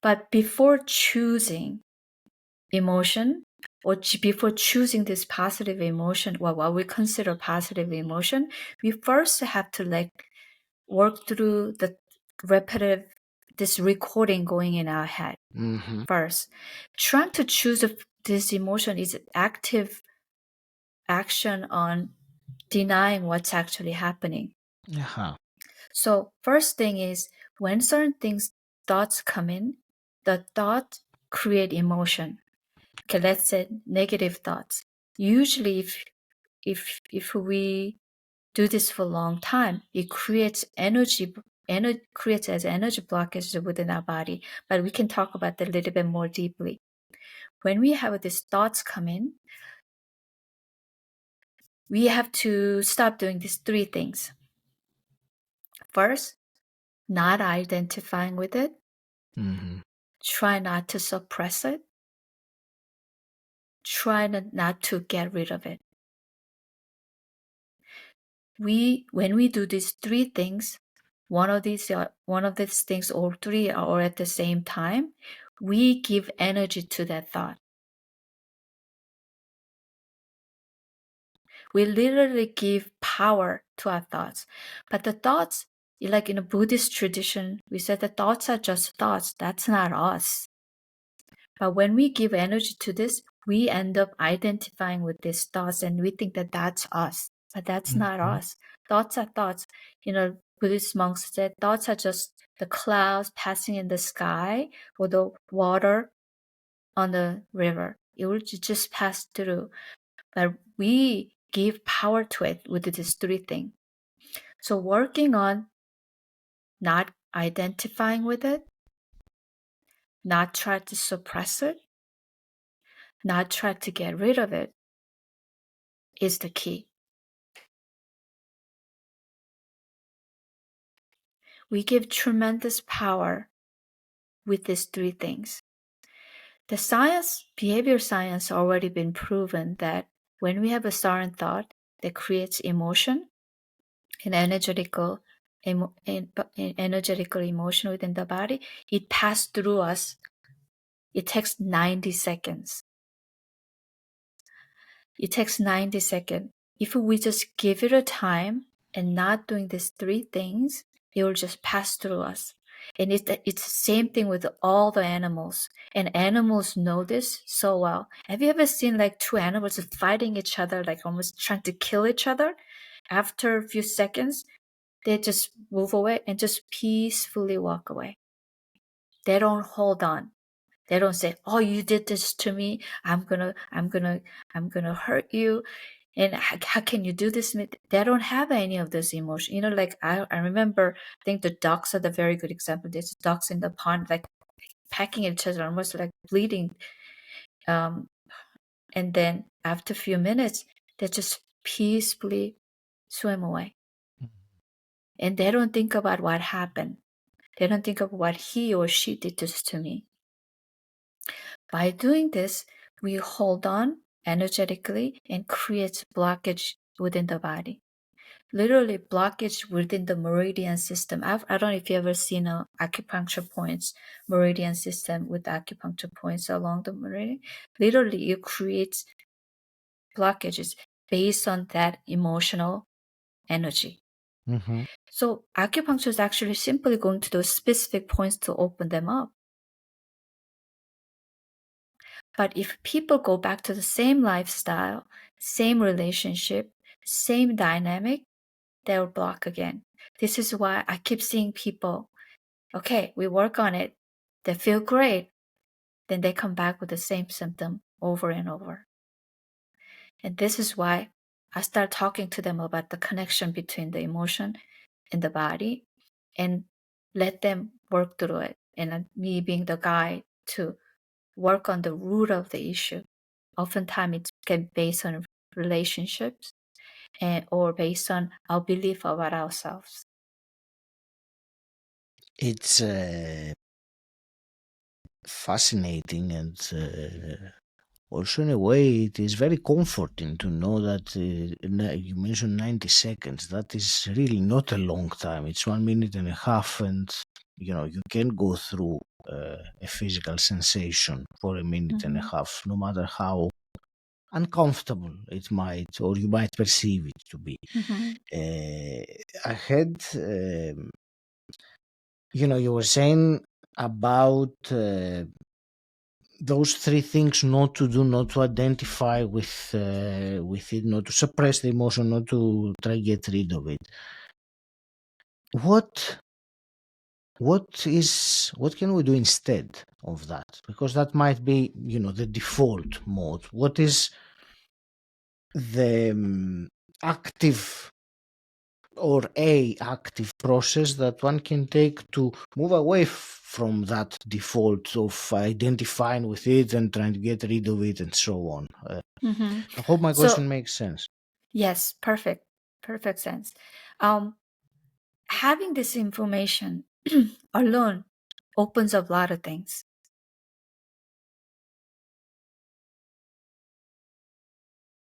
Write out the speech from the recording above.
But before choosing emotion, or before choosing this positive emotion, what we consider positive emotion, we first have to work through the repetitive, this recording going in our head first. Trying to choose this emotion is active action on denying what's actually happening. So first thing is, when certain thoughts come in, the thought create emotion. Okay, let's say negative thoughts. Usually if we do this for a long time, it creates creates as energy blockage within our body. But we can talk about that a little bit more deeply. When we have these thoughts come in, we have to stop doing these three things. First, not identifying with it. Try not to suppress it. Try not to get rid of it. When we do these three things, one of these things, or three are at the same time, we give energy to that thought. We literally give power to our thoughts. But the thoughts, like in a Buddhist tradition, we said the thoughts are just thoughts. That's not us. But when we give energy to this, we end up identifying with these thoughts and we think that that's us. But that's not us. Thoughts are thoughts. Buddhist monks said thoughts are just the clouds passing in the sky or the water on the river. It will just pass through. But we give power to it with these three things. So working on not identifying with it, not try to suppress it, not try to get rid of it is the key. We give tremendous power with these three things. The behavior science, already been proven that when we have a certain thought that creates emotion, an energetical emotion within the body, it passes through us. It takes 90 seconds. It takes 90 seconds. If we just give it a time and not doing these three things, it will just pass through us. And it's the same thing with all the animals. And animals know this so well. Have you ever seen two animals fighting each other, almost trying to kill each other? After a few seconds, they just move away and just peacefully walk away. They don't hold on. They don't say, "Oh, you did this to me. I'm gonna hurt you." And how can you do this? They don't have any of this emotion. I remember, I think the ducks are the very good example. There's ducks in the pond, pecking each other, almost bleeding. And then after a few minutes, they just peacefully swim away. And they don't think about what happened. They don't think of what he or she did this to me. By doing this, we hold on energetically and create blockage within the body. Literally blockage within the meridian system. I don't know if you've ever seen a acupuncture points, meridian system with acupuncture points along the meridian. Literally, it creates blockages based on that emotional energy. So acupuncture is actually simply going to those specific points to open them up. But if people go back to the same lifestyle, same relationship, same dynamic, they'll block again. This is why I keep seeing people, okay, we work on it, they feel great, then they come back with the same symptom over and over. And this is why I start talking to them about the connection between the emotion and the body and let them work through it. And me being the guide to work on the root of the issue. Oftentimes it can be based on relationships or based on our belief about ourselves. It's fascinating, and also in a way it is very comforting to know that you mentioned 90 seconds. That is really not a long time. It's 1 minute and a half, and you can go through a physical sensation for a minute and a Mm-hmm. half, no matter how uncomfortable it might, or you might perceive it to be. Mm-hmm. I had, you were saying about those three things not to do, not to identify with it, not to suppress the emotion, not to try get rid of it. What can we do instead of that? Because that might be, the default mode. What is the active or a active process that one can take to move away from that default of identifying with it and trying to get rid of it and so on? Mm-hmm. I hope my So question makes sense. yes, perfect sense. Having this information alone opens up a lot of things.